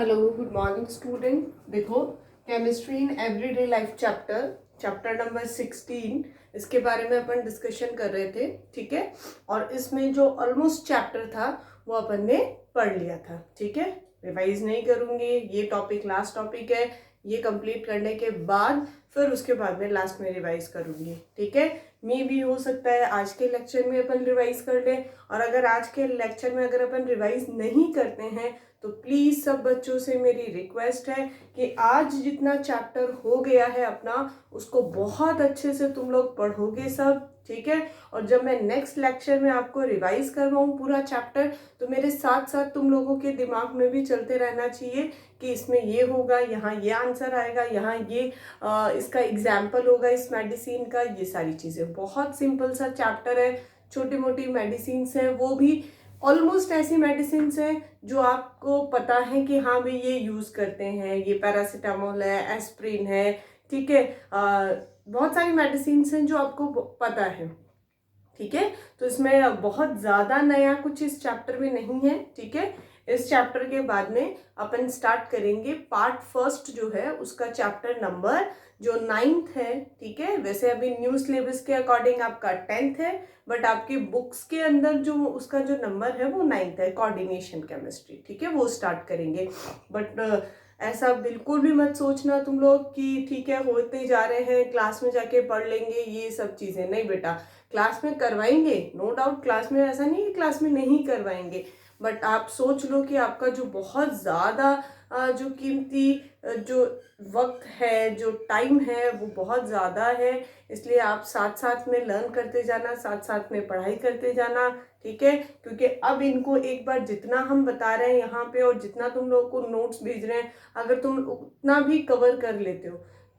Hello, good morning student. देखो, chemistry in everyday life chapter number 16, इसके बारे में अपन डिस्कशन कर रहे थे। ठीक है, और इसमें जो ऑलमोस्ट चैप्टर था वो अपन ने पढ़ लिया था। ठीक है, रिवाइज नहीं करूंगी, ये टॉपिक लास्ट टॉपिक है। ये कंप्लीट करने के बाद फिर उसके बाद में लास्ट में रिवाइज करूंगी। ठीक है, मे भी हो सकता है आज के लेक्चर में अपन रिवाइज कर लें, और अगर आज के लेक्चर में अगर अपन रिवाइज नहीं करते हैं तो प्लीज सब बच्चों से मेरी रिक्वेस्ट है कि आज जितना चैप्टर हो गया है अपना, उसको बहुत अच्छे से तुम लोग पढ़ोगे सब। ठीक है, और जब मैं नेक्स्ट लेक्चर में आपको रिवाइज करवाऊँ पूरा चैप्टर, तो मेरे साथ साथ तुम लोगों के दिमाग में भी चलते रहना चाहिए कि इसमें ये होगा, यहाँ ये आंसर आएगा, यहाँ ये इसका एग्जाम्पल होगा इस मेडिसिन का। ये सारी चीज़ें, बहुत सिंपल सा चैप्टर है, छोटी मोटी मेडिसिन है, वो भी ऑलमोस्ट ऐसी मेडिसिन है जो आपको पता है कि हाँ भाई ये यूज़ करते हैं। ये पैरासीटामोल है, एस्प्रिन है। ठीक है, बहुत सारी मेडिसिन हैं जो आपको पता है। ठीक है, तो इसमें बहुत ज़्यादा नया कुछ इस चैप्टर में नहीं है। ठीक है, इस चैप्टर के बाद में अपन स्टार्ट करेंगे पार्ट फर्स्ट जो है उसका, चैप्टर नंबर जो 9th है। ठीक है, वैसे अभी न्यू सिलेबस के अकॉर्डिंग आपका 10th है, बट आपकी बुक्स के अंदर जो उसका जो नंबर है वो 9th है, कोऑर्डिनेशन केमिस्ट्री। ठीक है, वो स्टार्ट करेंगे। बट ऐसा बिल्कुल भी मत सोचना तुम लोग कि ठीक है होते जा रहे हैं, क्लास में जाके पढ़ लेंगे, ये सब चीज़ें नहीं बेटा। क्लास में करवाएंगे, नो डाउट, क्लास में ऐसा नहीं है क्लास में नहीं करवाएंगे, बट आप सोच लो कि आपका जो बहुत ज़्यादा जो कीमती जो वक्त है, जो टाइम है, वो बहुत ज़्यादा है। इसलिए आप साथ साथ में लर्न करते जाना, साथ साथ में पढ़ाई करते जाना। ठीक है, क्योंकि अब इनको एक बार जितना हम बता रहे हैं यहाँ पे और जितना तुम लोगों को नोट्स भेज रहे हैं, अगर तुम उतना भी कवर कर लेते हो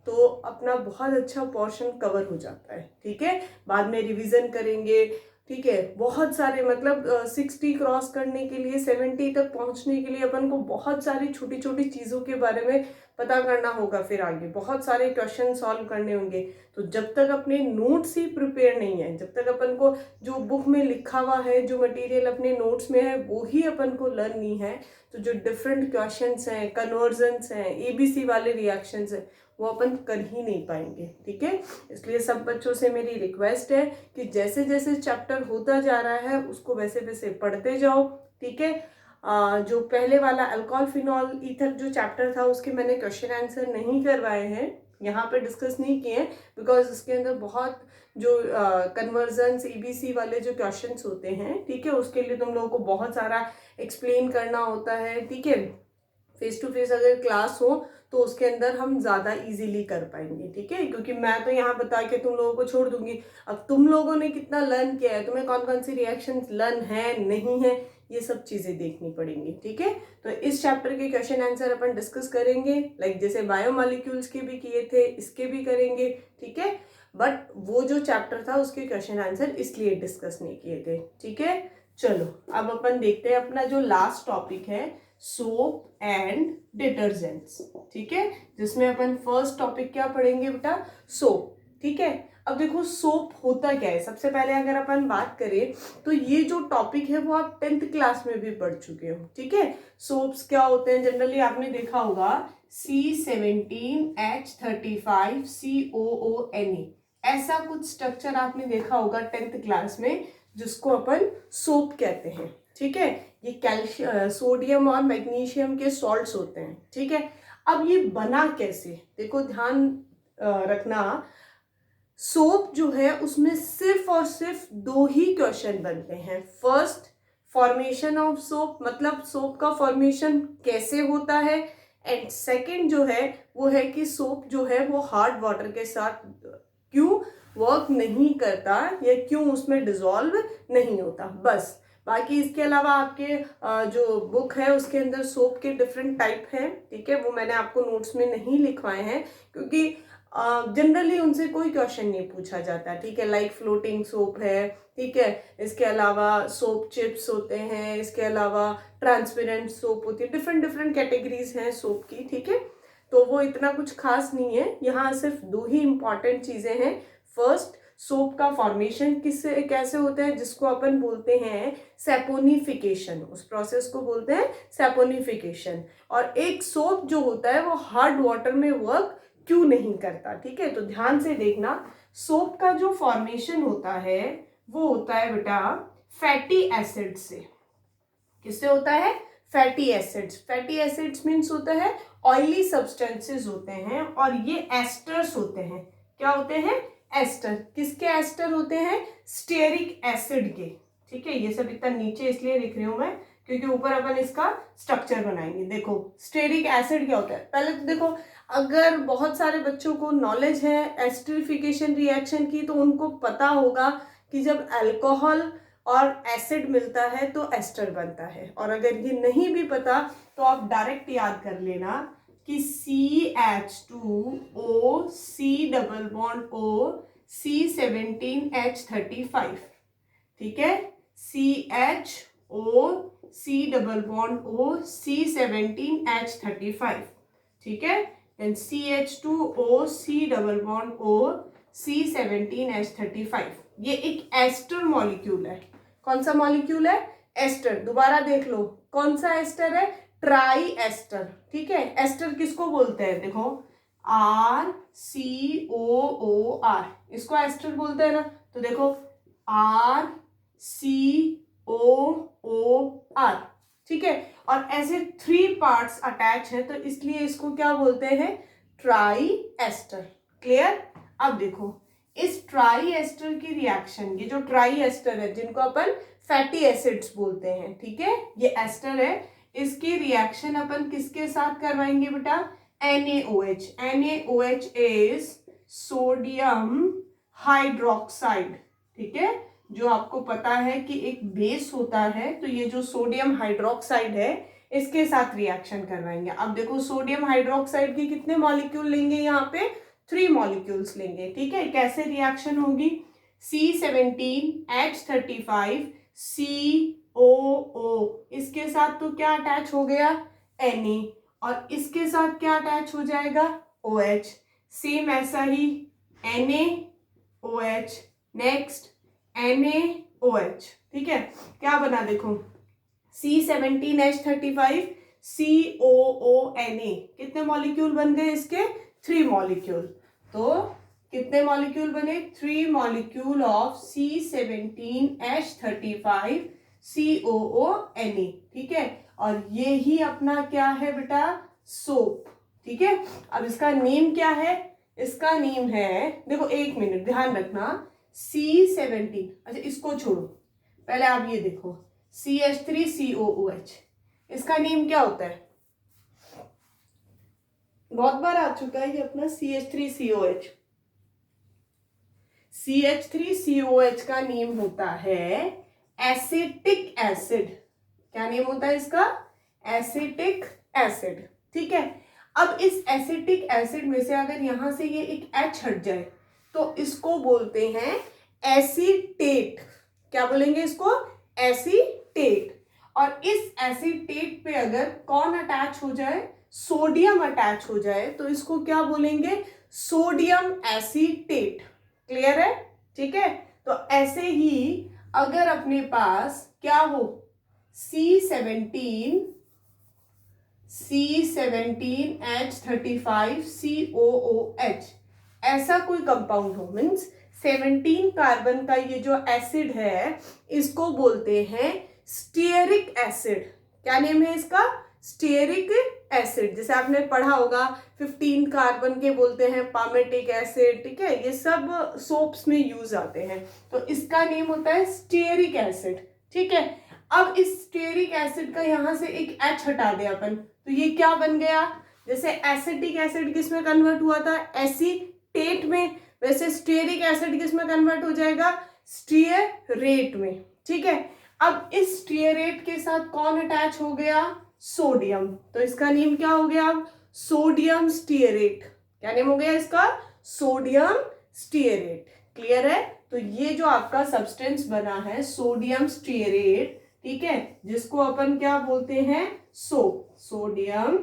तो अपना बहुत अच्छा पोर्शन कवर हो जाता है। ठीक है, बाद में रिवीजन करेंगे। ठीक है, बहुत सारे मतलब 60 क्रॉस करने के लिए, 70 तक पहुंचने के लिए अपन को बहुत सारी छोटी छोटी चीज़ों के बारे में पता करना होगा। फिर आगे बहुत सारे क्वेश्चन सॉल्व करने होंगे। तो जब तक अपने नोट्स ही प्रिपेयर नहीं है, जब तक अपन को जो बुक में लिखा हुआ है, जो मटेरियल अपने नोट्स में है, वो ही अपन को लर्न नहीं है, तो जो डिफरेंट क्वेश्चंस हैं, कन्वर्जन्स हैं, एबीसी वाले रिएक्शंस हैं, वो अपन कर ही नहीं पाएंगे। ठीक है, इसलिए सब बच्चों से मेरी रिक्वेस्ट है कि जैसे जैसे चैप्टर होता जा रहा है उसको वैसे वैसे पढ़ते जाओ। ठीक है, जो पहले वाला अल्कोहल फिनॉल ईथर जो चैप्टर था उसके मैंने क्वेश्चन आंसर नहीं करवाए हैं, यहाँ पे डिस्कस नहीं किए हैं, बिकॉज उसके अंदर बहुत जो कन्वर्जन्स ईबीसी वाले जो क्वेश्चंस होते हैं, ठीक है, उसके लिए तुम लोगों को बहुत सारा एक्सप्लेन करना होता है। ठीक है, फेस टू फेस अगर क्लास हो तो उसके अंदर हम ज़्यादा इजीली कर पाएंगे। ठीक है, क्योंकि मैं तो यहाँ बता के तुम लोगों को छोड़ दूंगी, अब तुम लोगों ने कितना लर्न किया है, तुम्हें कौन कौन सी रिएक्शंस लर्न है नहीं है, ये सब चीज़ें देखनी पड़ेंगी। ठीक है, तो इस चैप्टर के क्वेश्चन आंसर अपन डिस्कस करेंगे, लाइक जैसे बायोमॉलिक्यूल्स के भी किए थे, इसके भी करेंगे। ठीक है, बट वो जो चैप्टर था उसके क्वेश्चन आंसर इसलिए डिस्कस नहीं किए थे। ठीक है, चलो अब अपन देखते हैं अपना जो लास्ट टॉपिक है, सोप एंड डिटर्जेंट्स। ठीक है, जिसमें अपन फर्स्ट टॉपिक क्या पढ़ेंगे बेटा, सोप। ठीक है, अब देखो सोप होता क्या है। सबसे पहले अगर अपन बात करें तो ये जो टॉपिक है वो आप 10th क्लास में भी पढ़ चुके हो। ठीक है, सोप्स क्या होते हैं, जनरली आपने देखा होगा C17H35COONE, ऐसा कुछ स्ट्रक्चर आपने देखा होगा 10th क्लास में, जिसको अपन सोप कहते हैं। ठीक है, ये कैल्शियम, सोडियम और मैग्नीशियम के सॉल्ट्स होते हैं। ठीक है, अब ये बना कैसे, देखो ध्यान रखना, सोप जो है उसमें सिर्फ और सिर्फ दो ही क्वेश्चन बनते हैं। फर्स्ट, फॉर्मेशन ऑफ सोप, मतलब सोप का फॉर्मेशन कैसे होता है, एंड सेकंड जो है वो है कि सोप जो है वो हार्ड वाटर के साथ क्यों वर्क नहीं करता या क्यों उसमें डिसॉल्व नहीं होता, बस। बाकी इसके अलावा आपके जो बुक है उसके अंदर सोप के डिफरेंट टाइप हैं। ठीक है, वो मैंने आपको नोट्स में नहीं लिखवाए हैं क्योंकि जनरली उनसे कोई क्वेश्चन नहीं पूछा जाता। ठीक है, लाइक फ्लोटिंग सोप है। ठीक है, इसके अलावा सोप चिप्स होते हैं, इसके अलावा ट्रांसपेरेंट सोप होती है, डिफरेंट डिफरेंट कैटेगरीज हैं सोप की। ठीक है, तो वो इतना कुछ खास नहीं है, यहाँ सिर्फ दो ही इंपॉर्टेंट चीज़ें हैं। फर्स्ट, सोप का फॉर्मेशन किससे कैसे होता है, जिसको अपन बोलते हैं सैपोनिफिकेशन, उस प्रोसेस को बोलते हैं सैपोनिफिकेशन। और एक सोप जो होता है वो हार्ड वाटर में वर्क क्यों नहीं करता, ठीक है। तो ध्यान से देखना, सोप का जो फॉर्मेशन होता है वो होता है बेटा फैटी एसिड से। किससे होता है, fatty acids. Fatty acids means होता है ऑयली सब्सटेंसेस होते हैं, और ये एस्टर्स होते हैं। क्या होते हैं, एस्टर। किसके एस्टर होते हैं, स्टेरिक एसिड के, ठीक है। ये सब इतना नीचे इसलिए लिख रही हूं मैं क्योंकि ऊपर अपन इसका स्ट्रक्चर बनाएंगे। देखो स्टेरिक एसिड क्या होता है, पहले तो देखो, अगर बहुत सारे बच्चों को नॉलेज है एस्टरिफिकेशन रिएक्शन की तो उनको पता होगा कि जब अल्कोहल और एसिड मिलता है तो एस्टर बनता है। और अगर ये नहीं भी पता तो आप डायरेक्ट याद कर लेना कि CH2O C double bond O C17H35, ठीक है। CHO C double bond O C17H35, ठीक है। Then CH2O C double bond O C17H35, ये एक एस्टर मॉलिक्यूल है। कौन सा मॉलिक्यूल है, एस्टर। दोबारा देख लो कौन सा एस्टर है, ट्राई एस्टर, ठीक है। एस्टर किसको बोलते हैं, देखो RCOOR, इसको एस्टर बोलते हैं ना। तो देखो RCOOR, ठीक है। और ऐसे 3 पार्ट्स अटैच है तो इसलिए इसको क्या बोलते हैं, ट्राई एस्टर। क्लियर। अब देखो इस ट्राई एस्टर की रिएक्शन, ये जो ट्राई एस्टर है जिनको अपन फैटी एसिड्स बोलते हैं, ठीक है, ये एस्टर है, इसकी रिएक्शन अपन किसके साथ करवाएंगे बेटा, NaOH। NaOH is sodium hydroxide, ठीक है। जो आपको पता है कि एक बेस होता है, तो ये जो सोडियम हाइड्रोक्साइड है इसके साथ रिएक्शन करवाएंगे। अब देखो सोडियम हाइड्रोक्साइड के कितने मॉलिक्यूल लेंगे, यहाँ पे 3 मॉलिक्यूल्स लेंगे, ठीक है। कैसे रिएक्शन होगी, C17H35 COO, इसके साथ तो क्या अटैच हो गया, Na, और इसके साथ क्या अटैच हो जाएगा, OH। सेम ऐसा ही NaOH, नेक्स्ट NaOH, ठीक है। क्या बना देखो, C17H35 COONA, कितने मॉलिक्यूल बन गए इसके, 3 मॉलिक्यूल। तो कितने मॉलिक्यूल बने, 3 मॉलिक्यूल ऑफ C17H35 COONA, ठीक है। और ये ही अपना क्या है बेटा, सोप, ठीक है। अब इसका नेम क्या है, इसका नेम है, देखो 1 मिनट ध्यान रखना, C17, अच्छा इसको छोड़ो, पहले आप ये देखो CH3COOH, इसका नेम क्या होता है, बहुत बार आ चुका है ये अपना CH3COH। CH3COH का नेम होता है एसिटिक एसिड। क्या नेम होता है इसका, एसिटिक एसिड, ठीक है। अब इस एसिटिक एसिड में से अगर यहां से ये एक H हट जाए तो इसको बोलते हैं एसीटेट। क्या बोलेंगे इसको, एसीटेट। और इस एसीटेट पे अगर कौन अटैच हो जाए, सोडियम अटैच हो जाए तो इसको क्या बोलेंगे, सोडियम एसीटेट। क्लियर है, ठीक है। तो ऐसे ही अगर अपने पास क्या हो, C17H35 COOH, ऐसा कोई कंपाउंड हो, मीन्स 17 कार्बन का ये जो एसिड है इसको बोलते हैं स्टीयरिक एसिड। क्या नेम है इसका, स्टीयरिक एसिड। जैसे आपने पढ़ा होगा 15 कार्बन के बोलते हैं पामेटिक एसिड, ठीक है, ये सब सोप्स में यूज आते हैं। तो इसका नेम होता है स्टीयरिक एसिड, ठीक है। अब इस स्टीयरिक एसिड का यहां से एक H हटा दे अपन तो ये क्या बन गया, जैसे एसिटिक एसिड किस में कन्वर्ट हुआ था, एसीटेट में, वैसे स्टीयरिक एसिड किस में कन्वर्ट हो जाएगा, स्टीयरेट में, ठीक है। अब इस स्टीयरेट के साथ कौन अटैच हो गया, सोडियम, तो इसका नेम क्या हो गया, अब सोडियम स्टीयरेट। क्या नेम हो गया इसका, सोडियम स्टीयरेट। क्लियर है। तो ये जो आपका सब्सटेंस बना है सोडियम स्टीयरेट, ठीक है, जिसको अपन क्या बोलते हैं, सोडियम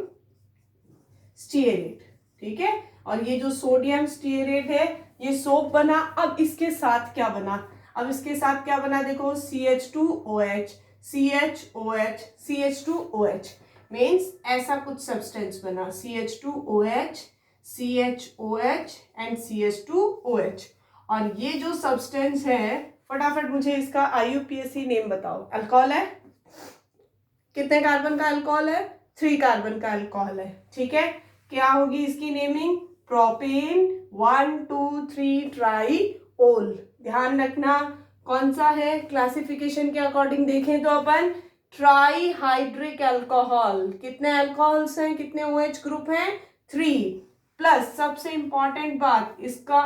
स्टीयरेट, ठीक है। और ये जो सोडियम स्टीयरेट है ये सोप बना। अब इसके साथ क्या बना, अब इसके साथ क्या बना, देखो CH2OH, CHOH, CH2OH मीन्स ऐसा कुछ सब्सटेंस बना, CH2OH, CHOH एंड CH2OH। और ये जो सब्सटेंस है, फटाफट मुझे इसका IUPAC नेम बताओ। अल्कोहल है, कितने कार्बन का अल्कोहल है, 3 कार्बन का अल्कोहल है, ठीक है। क्या होगी इसकी नेमिंग, प्रोपेन 1 2 3 ट्राईओल। ध्यान रखना कौन सा है, क्लासिफिकेशन के अकॉर्डिंग देखें तो अपन ट्राईहाइड्रिक अल्कोहल। कितने अल्कोहल्स हैं, कितने OH ग्रुप हैं, 3 प्लस सबसे इंपॉर्टेंट बात, इसका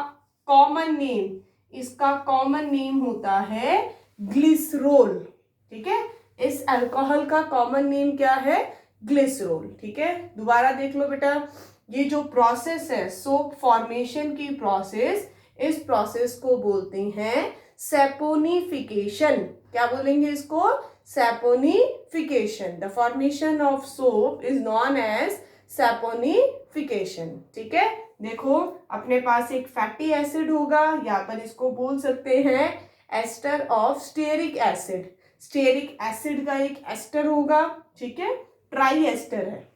कॉमन नेम, इसका कॉमन नेम होता है ग्लिसरोल, ठीक है। इस अल्कोहल का कॉमन नेम क्या है, ग्लिसरोल, ठीक है। दोबारा देख लो बेटा, ये जो प्रोसेस है सोप फॉर्मेशन की प्रोसेस, इस प्रोसेस को बोलते हैं सैपोनिफिकेशन। क्या बोलेंगे इसको, saponification. The formation of soap is known as saponification, ठीक है। देखो अपने पास एक फैटी एसिड होगा, या अपन इसको बोल सकते हैं ester of stearic acid. Stearic acid का एक एस्टर होगा, ठीक है, ट्राई एस्टर है,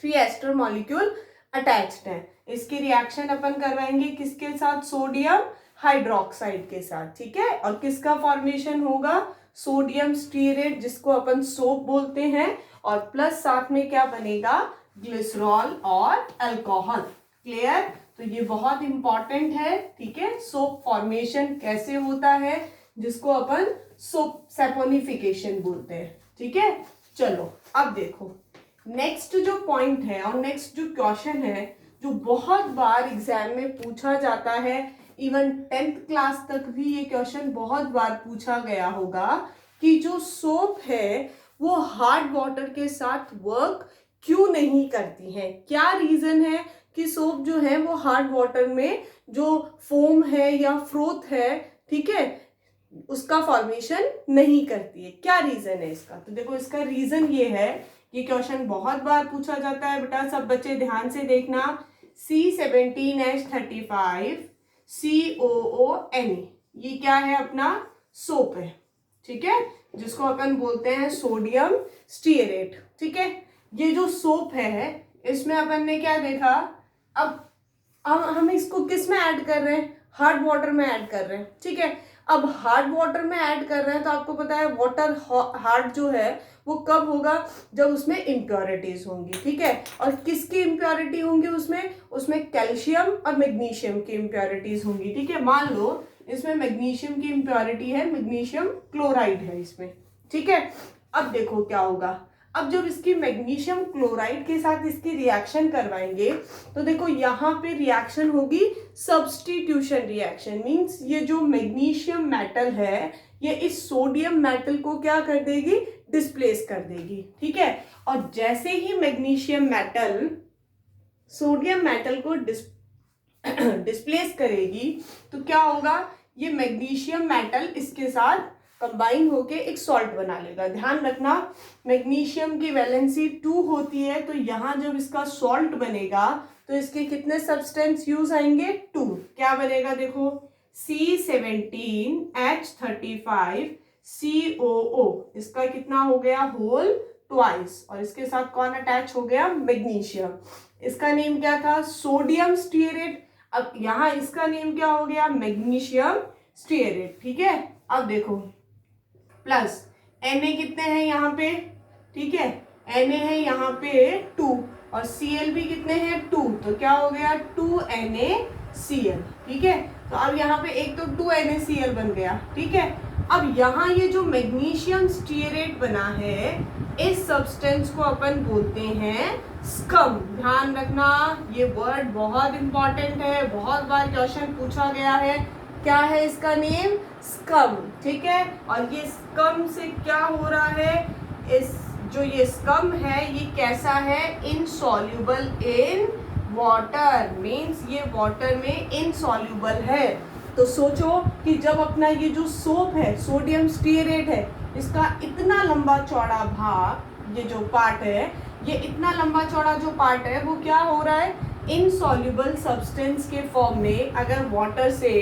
3 एस्टर मॉलिक्यूल अटैच्ड है। इसकी रिएक्शन अपन करवाएंगे किसके साथ, सोडियम हाइड्रोक्साइड के साथ, ठीक है। और किसका फॉर्मेशन होगा, सोडियम स्टीयरेट, जिसको अपन सोप बोलते हैं, और प्लस साथ में क्या बनेगा, ग्लिसरॉल और अल्कोहल। क्लियर, तो ये बहुत इंपॉर्टेंट है, ठीक है। सोप फॉर्मेशन कैसे होता है, जिसको अपन सोप सैपोनिफिकेशन बोलते हैं, ठीक है। चलो अब देखो नेक्स्ट जो पॉइंट है और नेक्स्ट जो क्वेश्चन है, जो बहुत बार एग्जाम में पूछा जाता है, इवन 10th क्लास तक भी ये क्वेश्चन बहुत बार पूछा गया होगा, कि जो सोप है वो हार्ड वाटर के साथ वर्क क्यों नहीं करती है। क्या रीजन है कि सोप जो है वो हार्ड वाटर में जो फोम है या फ्रोथ है, ठीक है, उसका फॉर्मेशन नहीं करती है। क्या रीजन है इसका, तो देखो इसका रीजन ये है, ये क्वेश्चन बहुत बार पूछा जाता है बेटा, सब बच्चे ध्यान से देखना। C17H35 COONE, ये क्या है, अपना सोप है, ठीक है, जिसको अपन बोलते हैं सोडियम स्टीयरेट, ठीक है। ये जो सोप है इसमें अपन ने क्या देखा, अब हम इसको किस में ऐड कर रहे हैं, हार्ड वाटर में ऐड कर रहे हैं, ठीक है। अब हार्ड वाटर में ऐड कर रहे हैं तो आपको पता है वाटर हार्ड जो है वो कब होगा, जब उसमें इम्प्योरिटीज होंगी, ठीक है। और किसकी इम्प्योरिटी होंगी उसमें कैल्शियम और मैग्नीशियम की इम्प्योरिटीज होंगी, ठीक है। मान लो इसमें मैग्नीशियम की इम्प्योरिटी है, मैग्नीशियम क्लोराइड है इसमें, ठीक है। अब देखो क्या होगा, अब जब इसकी मैग्नीशियम क्लोराइड के साथ इसकी रिएक्शन करवाएंगे तो देखो यहाँ पे रिएक्शन होगी सब्स्टिट्यूशन रिएक्शन। मींस ये जो मैग्नीशियम मेटल है ये इस सोडियम मेटल को क्या कर देगी, डिस्प्लेस कर देगी, ठीक है। और जैसे ही मैग्नीशियम मेटल सोडियम मेटल को डिस्प्लेस करेगी तो क्या होगा, ये मैग्नीशियम मेटल इसके साथ कंबाइन होके एक सॉल्ट बना लेगा। ध्यान रखना मैग्नीशियम की वैलेंसी 2 होती है, तो यहाँ जब इसका सॉल्ट बनेगा तो इसके कितने सब्सटेंस यूज आएंगे, 2। क्या बनेगा देखो, C17H35 COO, इसका कितना हो गया, होल ट्वाइस, और इसके साथ कौन अटैच हो गया, मैग्नीशियम। इसका नेम क्या था, सोडियम स्टीयरेट। अब यहाँ इसका नेम क्या हो गया, मैग्नीशियम स्टीयरेट, ठीक है। अब देखो प्लस Na कितने हैं यहाँ पे, ठीक है, Na है यहाँ पे 2 और Cl भी कितने हैं 2, तो क्या हो गया 2NaCl, ठीक है। तो अब यहाँ पे एक तो 2NaCl बन गया, ठीक है। अब यहाँ ये जो मैग्नीशियम स्टीयरेट बना है, इस सब्सटेंस को अपन बोलते हैं स्कम। ध्यान रखना ये वर्ड बहुत इंपॉर्टेंट है, बहुत बार क्वेश्चन पूछा गया है। क्या है इसका नेम, स्कम, ठीक है। और ये स्कम से क्या हो रहा है, इस जो ये स्कम है ये कैसा है, इनसॉल्युबल इन वाटर, मीन्स ये वाटर में इनसॉल्युबल है। तो सोचो कि जब अपना ये जो सोप है, सोडियम स्टीयरेट है, इसका इतना लंबा चौड़ा भाग, ये जो पार्ट है, ये इतना लंबा चौड़ा जो पार्ट है वो क्या हो रहा है, इनसॉल्युबल सब्सटेंस के फॉर्म में अगर वाटर से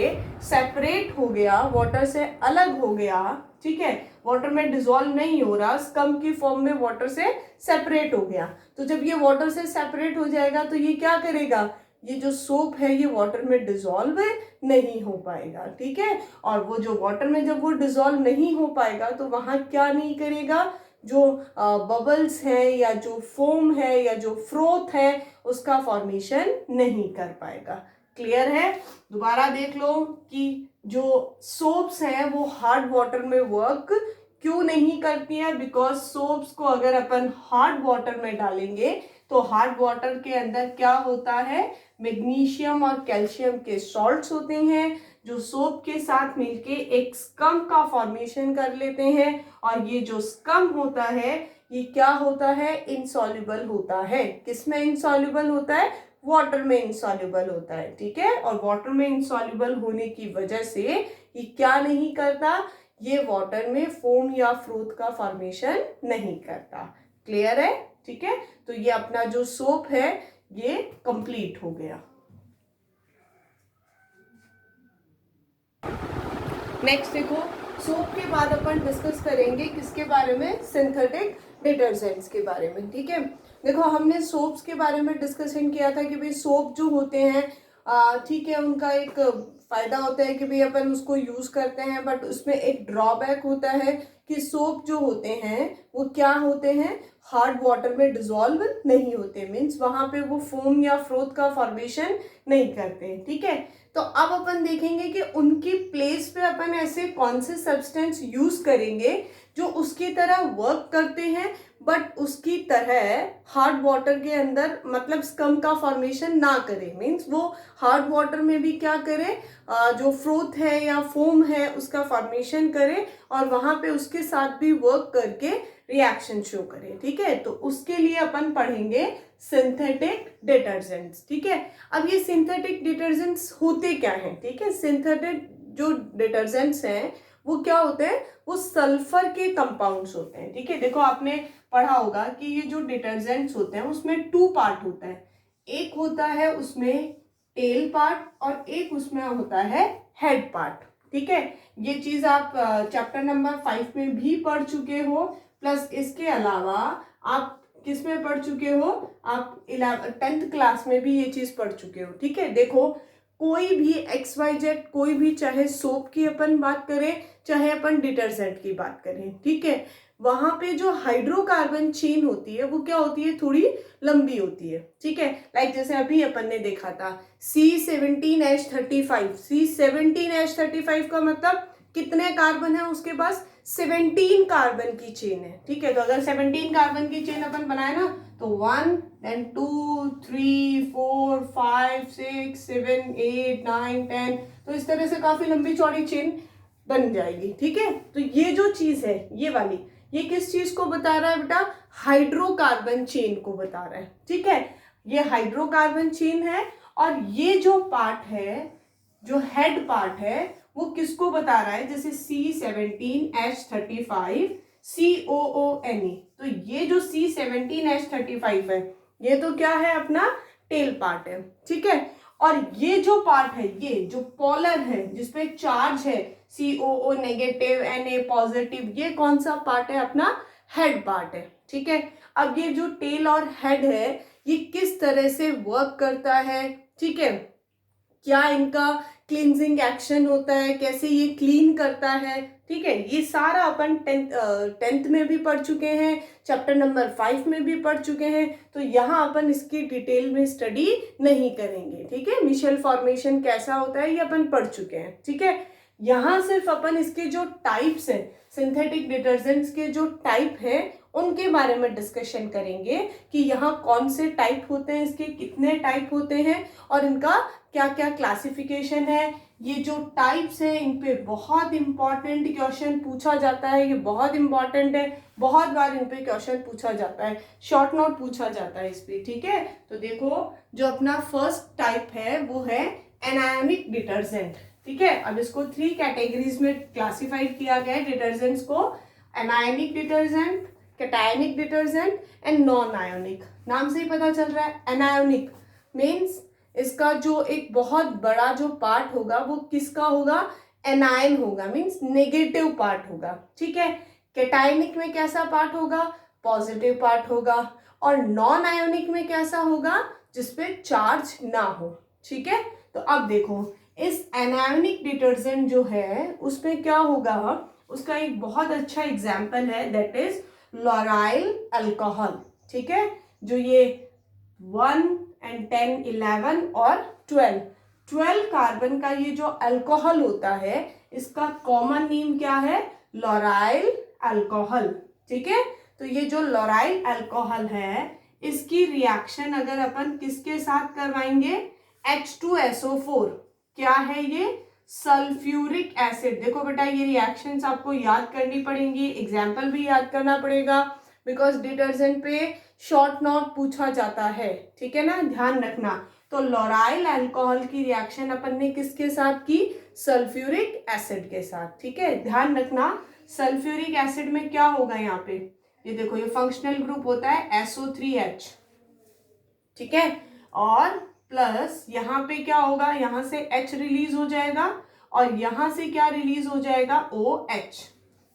सेपरेट हो गया, वाटर से अलग हो गया, ठीक है, वाटर में डिसॉल्व नहीं हो रहा, स्कम की फॉर्म में वाटर से सेपरेट हो गया, तो जब ये वाटर से सेपरेट हो जाएगा तो ये क्या करेगा, ये जो सोप है ये वाटर में डिसॉल्व नहीं हो पाएगा, ठीक है। और वो जो वाटर में जब वो डिसॉल्व नहीं हो पाएगा तो वहां क्या नहीं करेगा, जो बबल्स है या जो फोम है या जो फ्रोथ है उसका फॉर्मेशन नहीं कर पाएगा। क्लियर है? दोबारा देख लो कि जो सोप्स हैं वो हार्ड वाटर में वर्क क्यों नहीं करती हैं, बिकॉज सोप्स को अगर अपन हार्ड वाटर में डालेंगे तो हार्ड वाटर के अंदर क्या होता है, मैग्नीशियम और कैल्शियम के सॉल्ट्स होते हैं जो सोप के साथ मिलके एक स्कम का फॉर्मेशन कर लेते हैं, और ये जो स्कम होता है ये क्या होता है, इनसॉल्युबल होता है। किसमें इनसॉल्युबल होता है, वाटर में इनसॉल्युबल होता है, ठीक है। और वाटर में इनसॉल्युबल होने की वजह से ये क्या नहीं करता, ये वाटर में फोम या फ्रोथ का फॉर्मेशन नहीं करता। क्लियर है? ठीक है, तो ये अपना जो सोप है ये कंप्लीट हो गया। नेक्स्ट देखो, सोप के बाद अपन डिस्कस करेंगे किसके बारे में, सिंथेटिक डिटर्जेंट्स के बारे में, ठीक है। देखो हमने सोप्स के बारे में डिस्कशन किया था कि भाई सोप जो होते हैं, ठीक है, उनका एक फायदा होता है कि भाई अपन उसको यूज करते हैं, बट उसमें एक ड्रॉबैक होता है कि सोप जो होते हैं वो क्या होते हैं, हार्ड वाटर में डिसॉल्व नहीं होते, मीन्स वहां पे वो फोम या फ्रोथ का फॉर्मेशन नहीं करते, ठीक है। तो अब अपन देखेंगे कि उनकी प्लेस पे अपन ऐसे कौन से सब्सटेंस यूज करेंगे जो उसकी तरह वर्क करते हैं, बट उसकी तरह हार्ड वाटर के अंदर मतलब स्कम का फॉर्मेशन ना करे, मीन्स वो हार्ड वाटर में भी क्या करे, जो फ्रोथ है या फोम है उसका फॉर्मेशन करे और वहां पे उसके साथ भी वर्क करके रिएक्शन शो करे, ठीक है। तो उसके लिए अपन पढ़ेंगे सिंथेटिक डिटर्जेंट्स, ठीक है। अब ये सिंथेटिक डिटर्जेंट्स होते क्या हैं, ठीक है। सिंथेटिक जो डिटर्जेंट्स हैं वो क्या होते हैं, वो सल्फर के कंपाउंड्स होते हैं, ठीक है। देखो आपने पढ़ा होगा कि ये जो डिटर्जेंट्स होते हैं उसमें 2 पार्ट होता है, एक होता है उसमें टेल पार्ट और एक उसमें होता है हेड पार्ट, ठीक है। ये चीज आप चैप्टर नंबर 5 में भी पढ़ चुके हो, प्लस इसके अलावा आप किस में पढ़ चुके हो, आप 10th क्लास में भी ये चीज पढ़ चुके हो, ठीक है। देखो कोई भी XYZ, कोई भी, चाहे सोप की अपन बात करें चाहे अपन डिटर्जेंट की बात करें, ठीक है, वहां पे जो हाइड्रोकार्बन चेन होती है वो क्या होती है, थोड़ी लंबी होती है, ठीक है। लाइक जैसे अभी अपन ने देखा था C17H35, C17H35 का मतलब कितने कार्बन है उसके पास, 17 कार्बन की चेन है, ठीक है। तो अगर 17 कार्बन की चेन अपन बनाए ना तो 1 then 2 3 4 5 6 7 8 9 10, तो इस तरह से काफी लंबी चौड़ी चेन बन जाएगी, ठीक है। तो ये जो चीज है ये वाली, ये किस चीज को बता रहा है बेटा, हाइड्रोकार्बन चेन को बता रहा है, ठीक है। ये हाइड्रोकार्बन चेन है और ये जो पार्ट है, जो हेड पार्ट है, वो किसको बता रहा है, जैसे C17H35 COONE, तो ये जो C17H35 है ये तो क्या है, अपना टेल पार्ट है, ठीक है। और ये जो पार्ट है, ये जो पोलर है जिसपे चार्ज है COO नेगेटिव Na पॉजिटिव, ये कौन सा पार्ट है, अपना हेड पार्ट है, ठीक है। अब ये जो टेल और हेड है ये किस तरह से वर्क करता है, ठीक है, क्या इनका क्लींजिंग एक्शन होता है, कैसे ये क्लीन करता है, ठीक है, ये सारा अपन 10th में भी पढ़ चुके हैं, चैप्टर नंबर 5 में भी पढ़ चुके हैं, तो यहाँ अपन इसकी डिटेल में स्टडी नहीं करेंगे, ठीक है। मिशेल फॉर्मेशन कैसा होता है ये अपन पढ़ चुके हैं, ठीक है। यहाँ सिर्फ अपन इसके जो टाइप्स हैं, सिंथेटिक डिटर्जेंट्स के जो टाइप हैं उनके बारे में डिस्कशन करेंगे कि यहाँ कौन से टाइप होते हैं, इसके कितने टाइप होते हैं और इनका क्या क्या क्लासिफिकेशन है। ये जो टाइप्स हैं इन पे बहुत इंपॉर्टेंट क्वेश्चन पूछा जाता है, ये बहुत इंपॉर्टेंट है, बहुत बार इन पे क्वेश्चन पूछा जाता है, शॉर्ट नोट पूछा जाता है इस पे, ठीक है। तो देखो जो अपना फर्स्ट टाइप है वो है एनायोनिक डिटर्जेंट, ठीक है। अब इसको 3 कैटेगरीज में क्लासिफाइड किया गया है डिटर्जेंट्स को, anionic detergent, cationic detergent and non ionic. नाम से ही पता चल रहा है एनायोनिक मीन्स इसका जो एक बहुत बड़ा जो पार्ट होगा वो किसका होगा, एनायन होगा, मीन्स नेगेटिव पार्ट होगा, ठीक है। कैटायनिक में कैसा पार्ट होगा, पॉजिटिव पार्ट होगा, और नॉन आयोनिक में कैसा होगा, जिसपे चार्ज ना हो, ठीक है। तो अब देखो इस एनायोनिक डिटर्जेंट जो है उसमें क्या होगा, उसका एक बहुत अच्छा एग्जाम्पल है, दैट इज लॉराइल अल्कोहल, ठीक है। जो ये 1 and 10, 11 और 12 कार्बन का ये जो अल्कोहल होता है, इसका कॉमन नेम क्या है, लॉराइल अल्कोहल, ठीक है। तो ये जो लॉराइल अल्कोहल है, इसकी रिएक्शन अगर अपन किसके साथ करवाएंगे, H2SO4, क्या है ये, सल्फ्यूरिक एसिड। देखो बेटा ये रिएक्शंस आपको याद करनी पड़ेंगी, एग्जाम्पल भी याद करना पड़ेगा, बिकॉज डिटर्जेंट पे शॉर्ट नोट पूछा जाता है, ठीक है ना, ध्यान रखना। तो लॉराइल अल्कोहल की रिएक्शन अपन ने किसके साथ की, सल्फ्यूरिक एसिड के साथ, ठीक है, ध्यान रखना। सल्फ्यूरिक एसिड में क्या होगा, यहाँ पे ये देखो ये फंक्शनल ग्रुप होता है SO3H, ठीक है, और प्लस यहाँ पे क्या होगा, यहाँ से H रिलीज हो जाएगा और यहाँ से क्या रिलीज हो जाएगा, OH,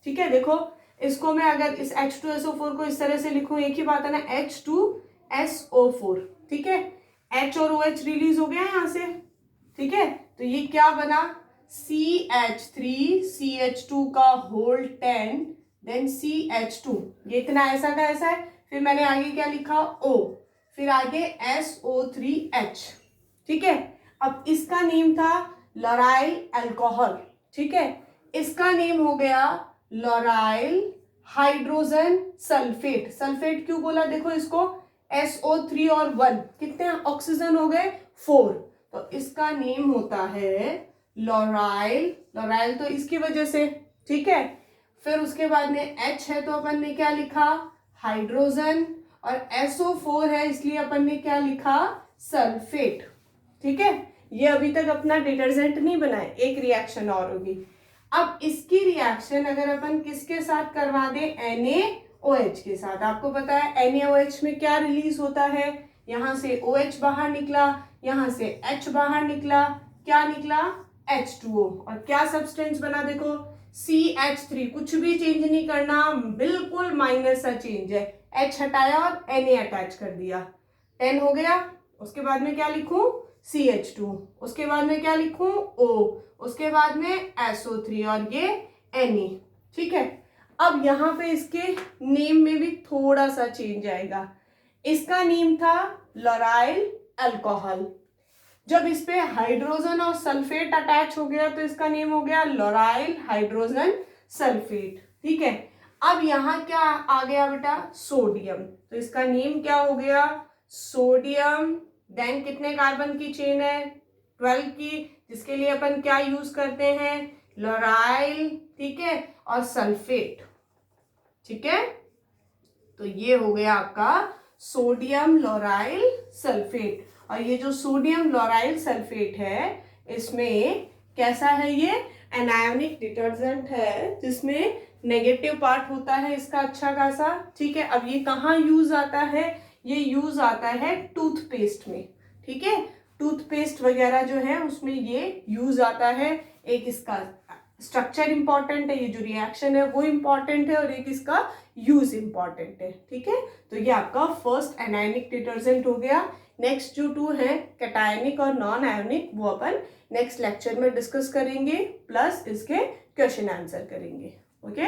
ठीक है। देखो इसको मैं अगर इस H2SO4 को इस तरह से लिखूं, एक ही बात है ना, H2SO4, ठीक है, H और OH रिलीज हो गया यहाँ से, ठीक है। तो ये क्या बना, CH3CH2 का होल 10 देन CH2, ये इतना ऐसा का ऐसा है, फिर मैंने आगे क्या लिखा, O, फिर आगे SO3H, ठीक है। अब इसका नेम था लॉराइल अल्कोहल, ठीक है, इसका नेम हो गया लॉराइल हाइड्रोजन सल्फेट। सल्फेट क्यों बोला, देखो इसको SO3 और 1 कितने ऑक्सीजन हो गए, 4, तो इसका नेम होता है लॉराइल, लॉराइल तो इसकी वजह से, ठीक है। फिर उसके बाद में H है तो अपन ने क्या लिखा, हाइड्रोजन, और SO4 है इसलिए अपन ने क्या लिखा, सल्फेट, ठीक है। ये अभी तक अपना डिटर्जेंट नहीं बना है, एक रिएक्शन और होगी। अब इसकी रिएक्शन अगर अपन किसके साथ करवा दे, NaOH के साथ। आपको पता है NaOH में क्या रिलीज होता है, यहाँ से OH बाहर निकला, यहाँ से H बाहर निकला, क्या निकला, H2O, और क्या सब्सटेंस बना, देखो CH3, कुछ भी चेंज नहीं करना, बिल्कुल माइनर सा चेंज है, H हटाया और Na अटैच कर दिया, 10 हो गया। उसके बाद में क्या लिखूं, CH2, उसके बाद में क्या लिखूं, O, उसके बाद में SO3 और ये Na, ठीक है। अब यहाँ पे इसके नेम में भी थोड़ा सा चेंज आएगा, इसका नेम था लॉराइल अल्कोहल, जब इस पे हाइड्रोजन और सल्फेट अटैच हो गया तो इसका नेम हो गया लॉराइल हाइड्रोजन सल्फेट, ठीक है। अब यहाँ क्या आ गया बेटा, सोडियम, तो इसका नेम क्या हो गया, सोडियम। देन कितने कार्बन की चेन है, 12 की, जिसके लिए अपन क्या यूज करते हैं, लॉराइल, ठीक है, और सल्फेट, ठीक है। तो ये हो गया आपका सोडियम लॉराइल सल्फेट। और ये जो सोडियम लॉराइल सल्फेट है, इसमें कैसा है, ये एनायोनिक डिटर्जेंट है, जिसमें नेगेटिव पार्ट होता है इसका अच्छा खासा, ठीक है। अब ये कहाँ यूज आता है, ये यूज आता है टूथपेस्ट में, ठीक है, टूथपेस्ट वगैरह जो है उसमें ये यूज आता है। एक इसका स्ट्रक्चर इंपॉर्टेंट है, ये जो रिएक्शन है वो इंपॉर्टेंट है, और एक इसका यूज इंपॉर्टेंट है, ठीक है। तो ये आपका फर्स्ट एनायनिक डिटर्जेंट हो गया। नेक्स्ट जो 2 है कैटायनिक और नॉन आयोनिक, वो अपन नेक्स्ट लेक्चर में डिस्कस करेंगे, प्लस इसके क्वेश्चन आंसर करेंगे, ओके।